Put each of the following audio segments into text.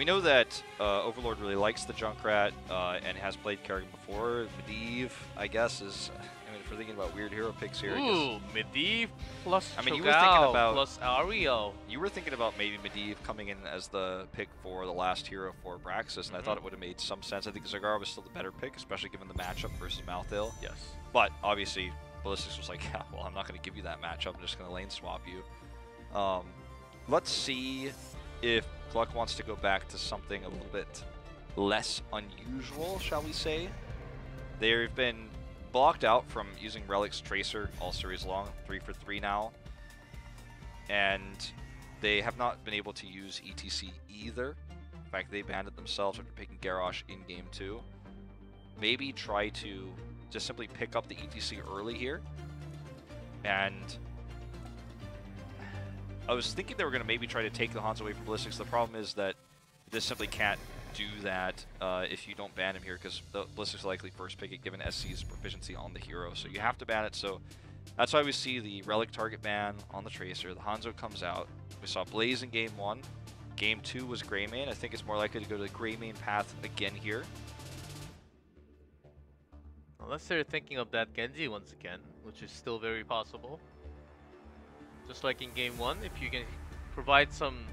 We know that Overlord really likes the Junkrat and has played Kerrigan before. Medivh, I guess, is... I mean, if we're thinking about weird hero picks here... Ooh, Medivh plus I mean, you Cho'Gao were thinking about... plus Ariel. You were thinking about maybe Medivh coming in as the pick for the last hero for Braxis, and I thought it would have made some sense. I think Zagara was still the better pick, especially given the matchup versus Malthael. Yes. But, obviously, Ballistix was like, yeah, well, I'm not going to give you that matchup. I'm just going to lane swap you. Let's see if GLuck wants to go back to something a little bit less unusual, shall we say. They've been blocked out from using Relic's Tracer all series long, 3 for 3 now. And they have not been able to use ETC either. In fact, they banned it themselves after picking Garrosh in Game 2. Maybe try to just simply pick up the ETC early here. And I was thinking they were going to maybe try to take the Hanzo away from Ballistix. The problem is that this simply can't do that if you don't ban him here, because the Ballistix will likely first pick it given SC's proficiency on the hero. So you have to ban it. So that's why we see the Relic target ban on the Tracer. The Hanzo comes out. We saw Blaze in Game 1. Game 2 was Greymane. I think it's more likely to go to the Greymane path again here. Unless they're thinking of that Genji once again, which is still very possible. Just like in Game 1, if you can provide some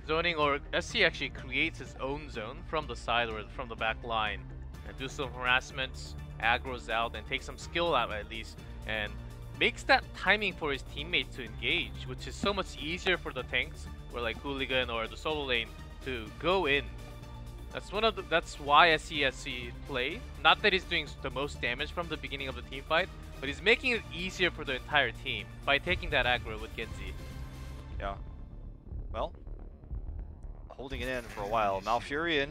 zoning, or SC actually creates its own zone from the side or from the back line and do some harassments, aggroes out, and take some skill out at least, and makes that timing for his teammates to engage, which is so much easier for the tanks, or like Hooligan or the solo lane, to go in. That's why SC play. Not that he's doing the most damage from the beginning of the team fight, but he's making it easier for the entire team by taking that aggro with Genji. Yeah. Well, holding it in for a while. Malfurion,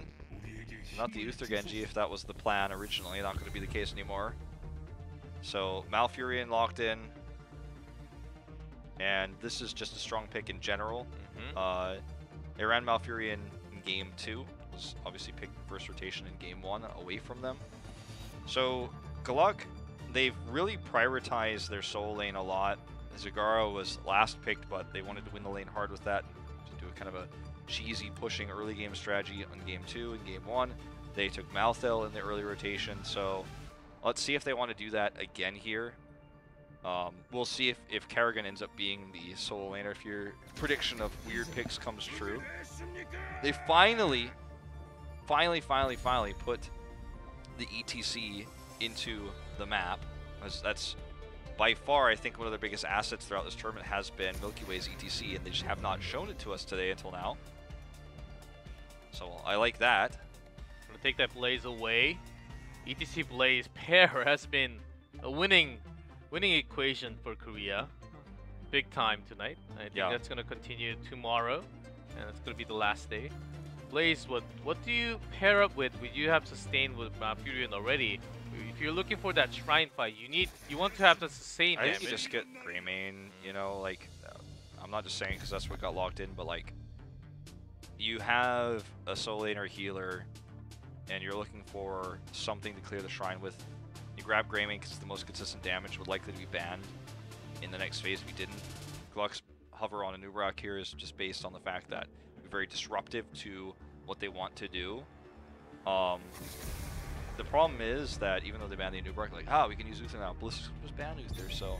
not the Uther Genji if that was the plan originally, not going to be the case anymore. So Malfurion locked in, and this is just a strong pick in general. They ran Malfurion in Game 2, was obviously picked first rotation in Game 1 away from them. So GLuck, they've really prioritized their solo lane a lot. Zagara was last picked, but they wanted to win the lane hard with that, to do a kind of a cheesy pushing early game strategy on Game 2 and Game 1. They took Malthael in the early rotation, so let's see if they want to do that again here. We'll see if Kerrigan ends up being the solo laner, if your prediction of weird picks comes true. They finally put the ETC into the map. That's by far, I think, one of their biggest assets throughout this tournament has been Milky Way's ETC, and they just have not shown it to us today until now. So I like that. I'm gonna take that Blaze away. ETC Blaze pair has been a winning equation for Korea. Big time tonight. I think that's gonna continue tomorrow, and it's gonna be the last day. Blaze, what do you pair up with? You have sustained with Malfurion already. If you're looking for that shrine fight, you want to have the sustain damage. I think you just get Greymane, you know, like, I'm not just saying because that's what got locked in, but like, you have a solo laner healer, and you're looking for something to clear the shrine with. You grab Greymane because it's the most consistent damage, would likely to be banned in the next phase if we didn't. GLuck's hover on a Nubrak here is just based on the fact that it's very disruptive to what they want to do. The problem is that even though they banned the Nubrak, like, we can use Uther now. Ballistix was banned Uther, so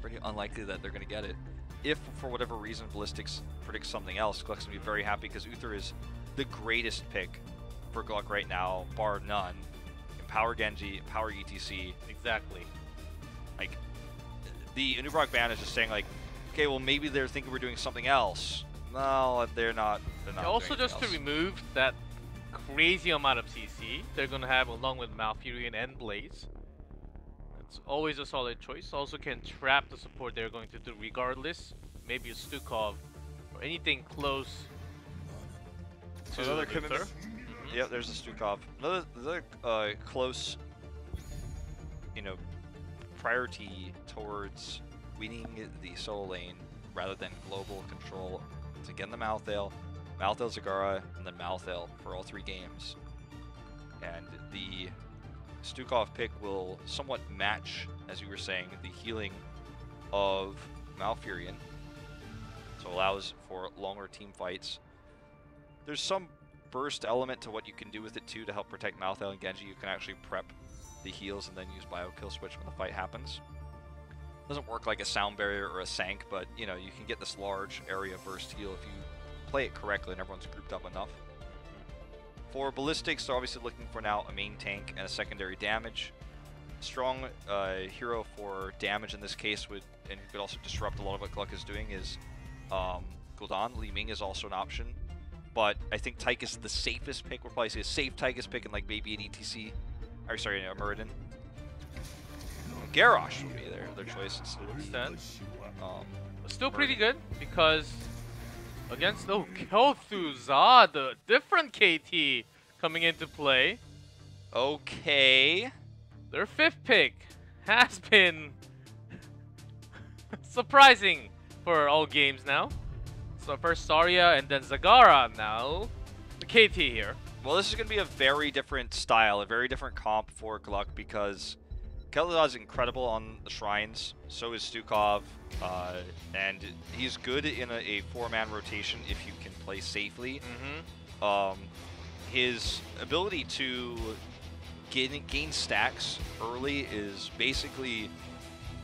pretty unlikely that they're going to get it. If, for whatever reason, Ballistix predicts something else, GLuck's going to be very happy because Uther is the greatest pick for GLuck right now, bar none. Empower Genji, empower ETC. Exactly. Like, the Nubrak ban is just saying, like, okay, well, maybe they're thinking we're doing something else. No, they're not. Also, just to remove that crazy amount of CC they're gonna have along with Malfurion and Blaze. It's always a solid choice. Also can trap the support they're going to do regardless. Maybe a Stukov or anything close to another commitment. Yep, there's a Stukov. Another close, you know, priority towards winning the solo lane rather than global control. It's again the Malthael, Zagara, and then Malthael for all 3 games. And the Stukov pick will somewhat match, as you were saying, the healing of Malfurion. So allows for longer team fights. there's some burst element to what you can do with it too to help protect Malthael and Genji. You can actually prep the heals and then use bio kill switch when the fight happens. Doesn't work like a sound barrier or a sank, but you know, you can get this large area burst heal if you play it correctly and everyone's grouped up enough. For Ballistix, they're obviously looking for now a main tank and a secondary damage. Strong hero for damage in this case would, and who could also disrupt a lot of what GLuck is doing, is Gul'dan. Li Ming is also an option, but I think Tychus is the safest pick. We'll probably see a safe Tychus pick in like maybe an ETC, or sorry, a Muradin. Garrosh would be their choice instead of Still pretty good because against Kel'Thuzad, a different KT coming into play. Okay. Their 5th pick has been surprising for all games now. So first Zarya and then Zagara now. The KT here. Well, this is going to be a very different style, a very different comp for GLuck because Kel'Thuzad is incredible on the shrines. So is Stukov, and he's good in a 4-man rotation if you can play safely. His ability to gain stacks early is basically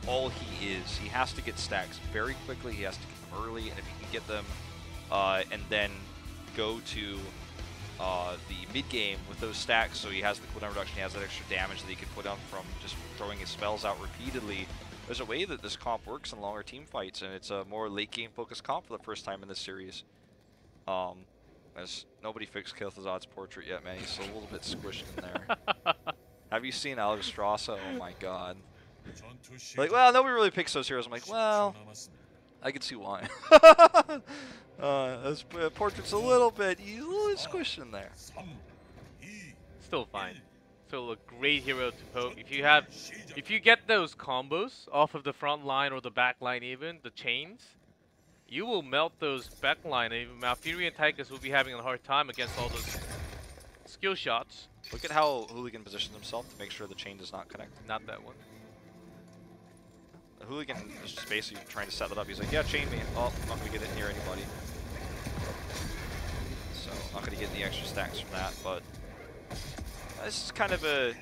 all he is. He has to get stacks very quickly. He has to get them early, and if he can get them and then go to the mid game with those stacks, so he has the cooldown reduction, he has that extra damage that he can put on from just throwing his spells out repeatedly. There's a way that this comp works in longer team fights, and it's a more late game focused comp for the first time in this series. As nobody fixed Kel'Thuzad's portrait yet, man. He's a little bit squished in there. Have you seen Alexstrasza? Oh my god. Like, well, nobody really picks those heroes. I'm like, well, I can see why. His portrait's a little bit, he's a little squished in there. Still fine. Still a great hero to poke. If you get those combos off of the front line or the back line even, the chains, you will melt those back line. Even Malfurion and Tychus will be having a hard time against all those skill shots. Look at how Hooligan positioned himself to make sure the chain does not connect. Not that one. The Hooligan is just basically trying to set that up. He's like, yeah, chain me. Oh, I'm not going to get it near anybody. So, not going to get any extra stacks from that, but this is kind of a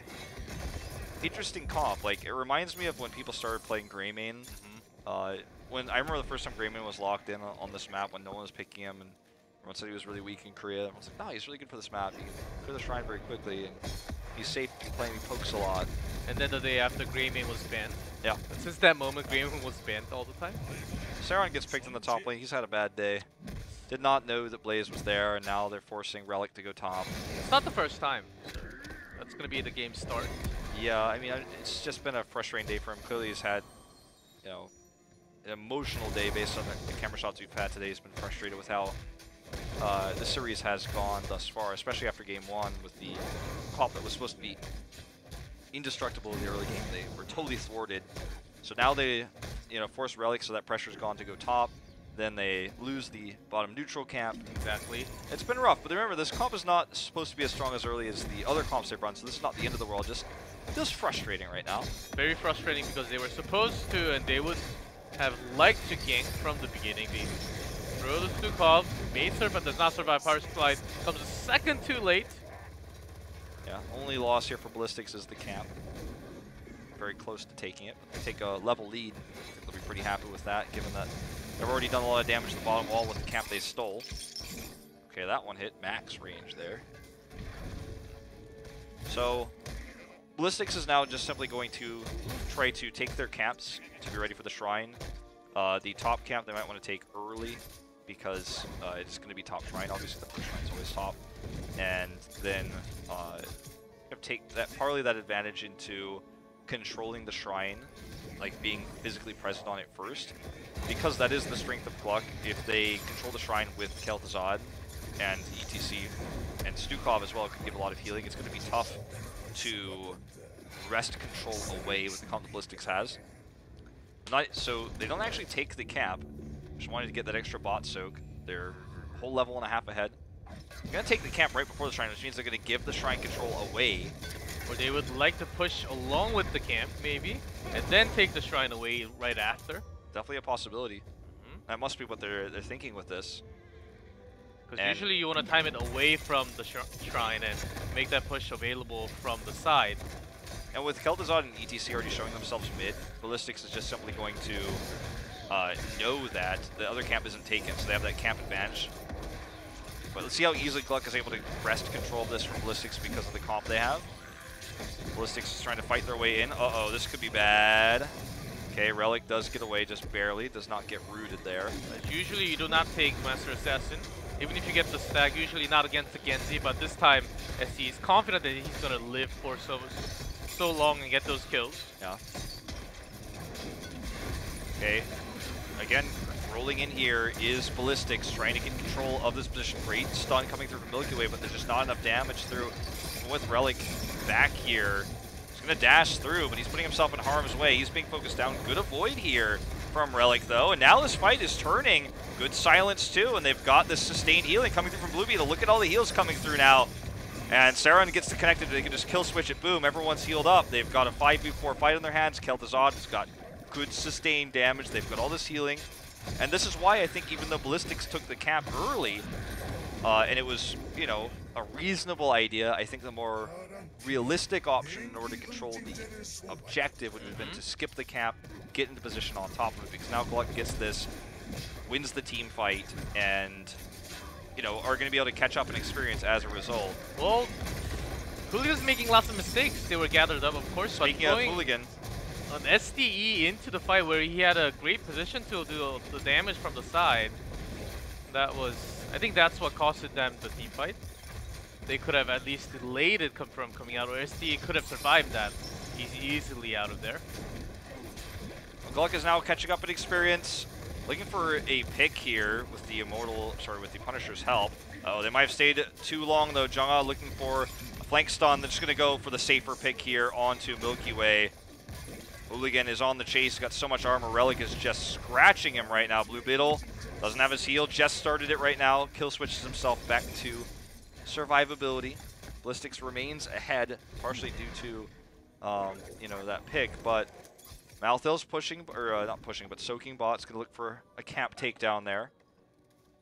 interesting comp. Like, it reminds me of when people started playing Greymane. When I remember the first time Greymane was locked in on this map when no one was picking him, and everyone said he was really weak in Korea. Everyone was like, no, he's really good for this map. He can clear the shrine very quickly, and he's safe playing, he pokes a lot. And then the day after, Greymane was banned. Yeah. And since that moment, Greymane was banned all the time. Saron gets picked in the top lane. He's had a bad day. Did not know that Blaze was there, and now they're forcing Relic to go top. It's not the first time. That's going to be the game start. Yeah, I mean, it's just been a frustrating day for him. Clearly he's had, you know, an emotional day based on the camera shots we've had today. He's been frustrated with how the series has gone thus far, especially after game 1 with the comp that was supposed to be indestructible in the early game. They were totally thwarted. So now they, you know, force Relic, so that pressure's gone to go top. Then they lose the bottom neutral camp. Exactly. It's been rough, but remember, this comp is not supposed to be as strong as early as the other comps they've run, so this is not the end of the world. Just frustrating right now. Very frustrating because they were supposed to, and they would have liked to gank from the beginning. They throw the Stukov, may survive, does not survive. Power Supply comes a second too late. Yeah, only loss here for Ballistix is the camp. Very close to taking it. But they take a level lead. I think they'll be pretty happy with that, given that they've already done a lot of damage to the bottom wall with the camp they stole. Okay, that one hit max range there. So, Ballistix is now just simply going to try to take their camps to be ready for the shrine. The top camp they might want to take early because it's going to be top shrine. Obviously, the first shrine's always top. And then take that, parlay that advantage into controlling the shrine, like being physically present on it first, because that is the strength of GLuck. If they control the shrine with Kel'Thuzad and ETC and Stukov as well, it could give a lot of healing. It's going to be tough to wrest control away with the comp that Ballistix has. So they don't actually take the camp. Just wanted to get that extra bot soak. They're a whole level and a half ahead. They're going to take the camp right before the shrine, which means they're going to give the shrine control away. Or they would like to push along with the camp, maybe, and then take the shrine away right after. Definitely a possibility. That must be what they're thinking with this. Because usually you want to time it away from the shrine and make that push available from the side. And with Kel'Thuzad and ETC already showing themselves mid, Ballistix is just simply going to know that the other camp isn't taken, so they have that camp advantage. But let's see how easily GLuck is able to wrest control of this from Ballistix because of the comp they have. Ballistix is trying to fight their way in. Uh-oh, this could be bad. Okay, Relic does get away just barely, does not get rooted there. Usually you do not take Master Assassin. Even if you get the stack, usually not against the Genji, but this time SC is confident that he's gonna live for so long and get those kills. Yeah. Okay. Again, rolling in here is Ballistix, trying to get control of this position. Great stun coming through from Milky Way, but there's just not enough damage through. Even with Relic back here, he's gonna dash through, but he's putting himself in harm's way. He's being focused down. Good avoid here from Relic, though, and now this fight is turning. Good silence, too, and they've got this sustained healing coming through from Blue Beetle. Look at all the heals coming through now. And Saran gets connected. They can just kill switch it. Boom, everyone's healed up. They've got a 5v4 fight in their hands. Kel'Thuzad has got good sustained damage. They've got all this healing. And this is why I think even though Ballistix took the camp early, and it was, you know, a reasonable idea, I think the more realistic option in order to control the objective would have been to skip the camp, get into position on top of it, because now GLuck gets this, wins the team fight, and, you know, are going to be able to catch up in experience as a result. Well, Hooligan's making lots of mistakes. They were gathered up, of course. Speaking of Hooligan, an SDE into the fight where he had a great position to do the damage from the side. That was, I think that's what costed them the team fight. They could have at least delayed it from coming out, or SDE could have survived that. He's easily out of there. GLuck is now catching up in experience, looking for a pick here with the with the Punisher's help. Oh, they might have stayed too long though. Jungha looking for a flank stun. They're just gonna go for the safer pick here onto Milky Way. Hooligan is on the chase, got so much armor. Relic is just scratching him right now. Blue Beetle doesn't have his heal, just started it right now. Kill switches himself back to survivability. Ballistix remains ahead, partially due to, you know, that pick, but Malthill's pushing, or not pushing, but soaking bot's gonna look for a camp takedown there.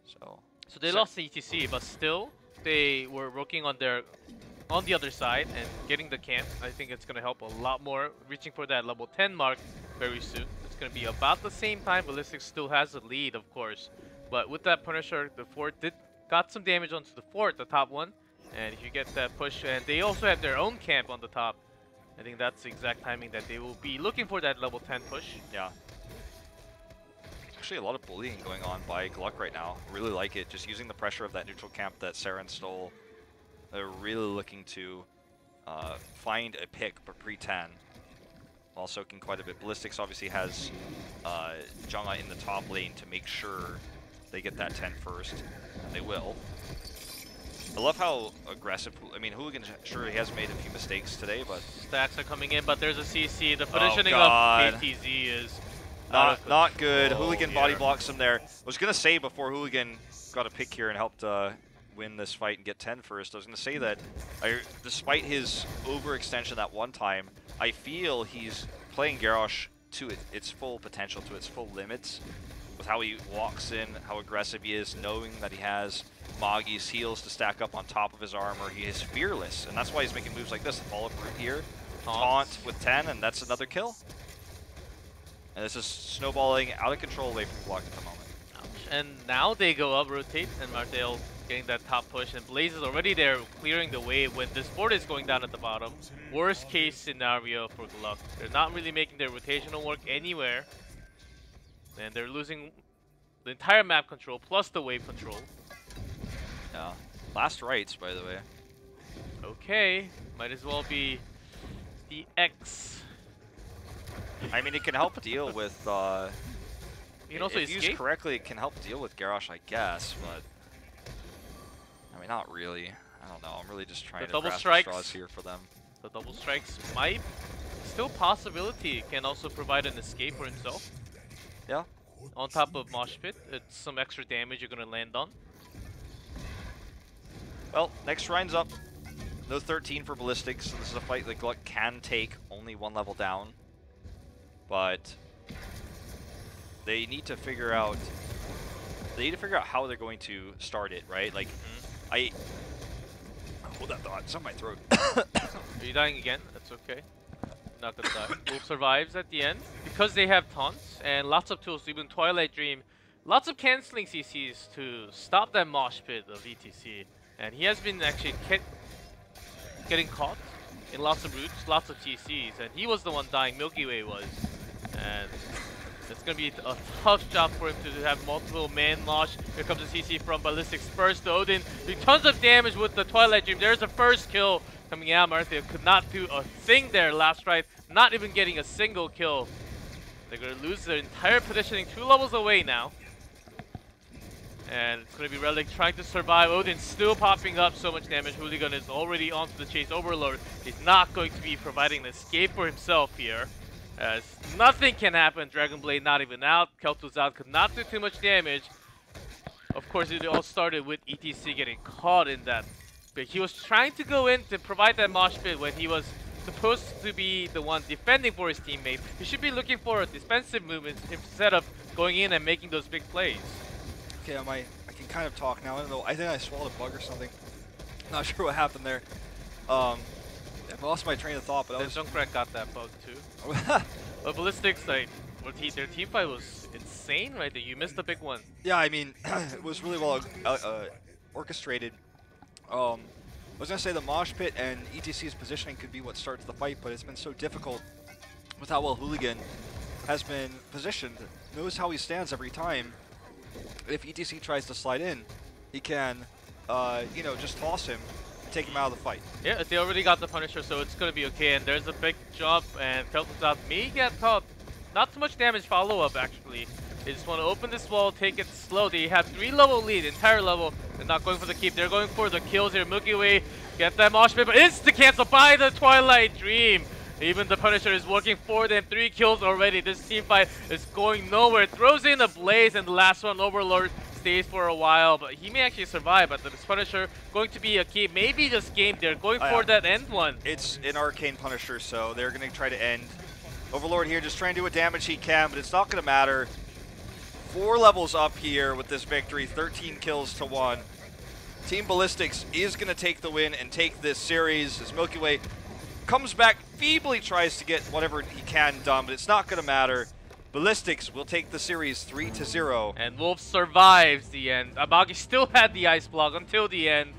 So they lost the ETC, but still, they were working on the other side and getting the camp. I think it's gonna help a lot more, reaching for that level 10 mark very soon. It's gonna be about the same time. Ballistix still has the lead, of course, but with that Punisher, the fort got some damage onto the fort, the top one, and if you get that push, and they also have their own camp on the top, I think that's the exact timing that they will be looking for that level 10 push. Yeah. Actually, a lot of bullying going on by GLuck right now. Really like it. Just using the pressure of that neutral camp that Saran stole. They're really looking to find a pick, but pre-10, while soaking quite a bit. Ballistix obviously has Jungha in the top lane to make sure they get that 10 first, and they will. I love how aggressive, I mean, Hooligan, sure, he has made a few mistakes today, but... Stacks are coming in, but there's a CC. The positioning of KTZ is not good. Hooligan body blocks him there. I was going to say before Hooligan got a pick here and helped win this fight and get 10 first, I was going to say that despite his overextension that one time, I feel he's playing Garrosh to its full potential, to its full limits, with how he walks in, how aggressive he is, knowing that he has Moggy's heals to stack up on top of his armor. He is fearless, and that's why he's making moves like this. The follow-up route here, taunt with 10, and that's another kill. And this is snowballing out of control away from GLuck at the moment. Ouch. And now they go up, rotate, and Martel getting that top push, and Blaze is already there clearing the way when this board is going down at the bottom. Worst case scenario for GLuck. They're not really making their rotational work anywhere, and they're losing the entire map control plus the wave control. Yeah. Last rights, by the way. Okay. Might as well be the X. I mean, it can help deal with, you can also if used correctly, it can help deal with Garrosh, I guess, but... I mean, not really. I don't know. I'm really just trying to grasp the straws here for them. The double strikes might... Still possibility. Can also provide an escape for himself. Yeah. On top of Mosh Pit, it's some extra damage you're going to land on. Well, next shrine's up. No 13 for Ballistix, so this is a fight that GLuck can take, only one level down. But they need to figure out They need to figure out how they're going to start it, right? Like, hold that thought. It's on my throat. Are you dying again? That's okay. Not gonna die. Wolf survives at the end because they have taunts and lots of tools. Even Twilight Dream, lots of canceling CCs to stop that mosh pit of ETC, and he has been actually getting caught in lots of routes, lots of TCs, and he was the one dying. Milky Way was, and it's gonna be a tough job for him to have multiple man mosh. Here comes the CC from Ballistix first. To Odin doing tons of damage with the Twilight Dream. There's the first kill coming out. Marthia could not do a thing there last right, not even getting a single kill. They're gonna lose their entire positioning 2 levels away now. And it's gonna be Relic trying to survive. Odin still popping up so much damage. Hooligan is already onto the chase. Overlord is not going to be providing an escape for himself here, as nothing can happen. Dragon Blade not even out. Kel'Thuzad could not do too much damage. Of course, it all started with ETC getting caught in that. But he was trying to go in to provide that mosh pit when he was supposed to be the one defending for his teammate. He should be looking for a defensive movement instead of going in and making those big plays. Okay, I can kind of talk now. I don't know. I think I swallowed a bug or something. Not sure what happened there. I lost my train of thought, but Junkrat got that bug too. But Ballistix, like, their team fight was insane right there. You missed a big one. Yeah, I mean, it was really well orchestrated. I was going to say the mosh pit and ETC's positioning could be what starts the fight, but it's been so difficult with how well Hooligan has been positioned. Knows how he stands every time. If ETC tries to slide in, he can, you know, just toss him and take him out of the fight. Yeah, they already got the Punisher, so it's going to be okay. And there's a big jump, and Kel'Thuzad may get caught. Not too much damage follow-up, actually. They just want to open this wall, take it slow. They have 3-level lead, entire level. They're not going for the keep. They're going for the kills here. Milky Way, get that mosh pit, but insta-cancel by the Twilight Dream. Even the Punisher is working for them. 3 kills already. This team fight is going nowhere. Throws in a Blaze, and the last one, Overlord, stays for a while, but he may actually survive. But this Punisher going to be a key. Maybe this game they're going for that end one. It's an Arcane Punisher, so they're going to try to end. Overlord here just trying to do what damage he can, but it's not going to matter. 4 levels up here with this victory, 13 kills to 1. Team Ballistix is going to take the win and take this series as Milky Way comes back, feebly tries to get whatever he can done, but it's not going to matter. Ballistix will take the series 3-0. And Wolf survives the end. Amagi still had the ice block until the end.